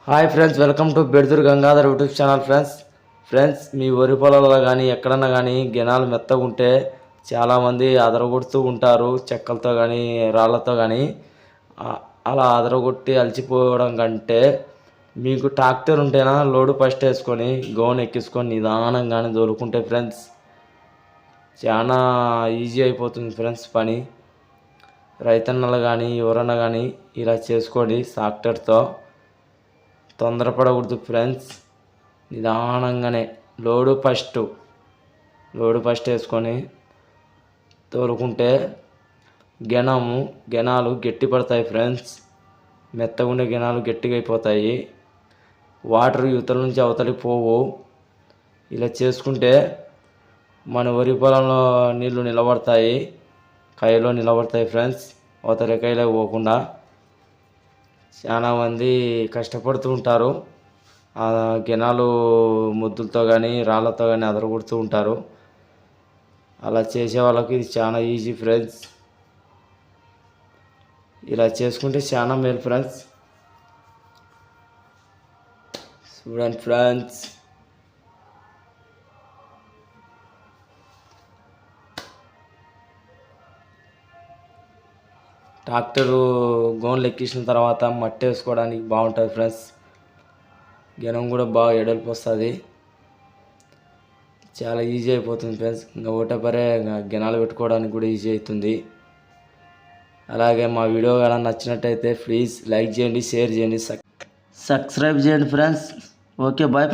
Hi friends, welcome to Beddhuru Gangadhar YouTube channel. Friends మీ వరి పొలాల్లో కానీ ఎక్కడన్నా కానీ గెనాలు మెత్తగా ఉంటే చాలామంది అదరగొడుతూ ఉంటారు, చెక్కలతో కానీ రాళ్ళతో కానీ. అలా అదరగొట్టి అలసిపోవడం కంటే మీకు ట్రాక్టర్ ఉంటేనా లోడు ఫస్ట్ వేసుకొని గోన్ ఎక్కించుకొని నిదానంగానే దొరుకుంటే ఫ్రెండ్స్ చాలా ఈజీ అయిపోతుంది ఫ్రెండ్స్ పని. రైతన్నలు కానీ ఎవరన్నా కానీ ఇలా చేసుకోండి. ట్రాక్టర్తో తొందరపడకూడదు ఫ్రెండ్స్, నిదానంగానే లోడు ఫస్ట్ వేసుకొని తోలుకుంటే గెనాలు గట్టి పడతాయి ఫ్రెండ్స్. మెత్తగా ఉండే గెనాలు గట్టిగా అయిపోతాయి, వాటర్ యువతల నుంచి అవతలికి పోవు. ఇలా చేసుకుంటే మన వరి పొలంలో నీళ్ళు నిలబడతాయి, కాయలో నిలబడతాయి ఫ్రెండ్స్, అవతలి కాయలో పోకుండా. చాలామంది కష్టపడుతూ ఉంటారు, ఆ గెనాలు ముద్దులతో కానీ రాళ్ళతో కానీ అదరగొడుతూ ఉంటారు. అలా చేసే వాళ్ళకి ఇది చాలా ఈజీ ఫ్రెండ్స్. ఇలా చేసుకుంటే చాలా మేలు ఫ్రెండ్స్. చూడండి ఫ్రెండ్స్, ట్రాక్టరు గోన్లు ఎక్కించిన తర్వాత మట్టి వేసుకోవడానికి బాగుంటుంది ఫ్రెండ్స్. గెనం కూడా బాగా ఎడల్పు వస్తుంది, చాలా ఈజీ అయిపోతుంది ఫ్రెండ్స్. ఇంకా ఒకటే గెనాలు పెట్టుకోవడానికి కూడా ఈజీ అవుతుంది. అలాగే మా వీడియో కానీ నచ్చినట్టయితే ప్లీజ్ లైక్ చేయండి, షేర్ చేయండి, సబ్స్క్రైబ్ చేయండి ఫ్రెండ్స్. Okay, bye.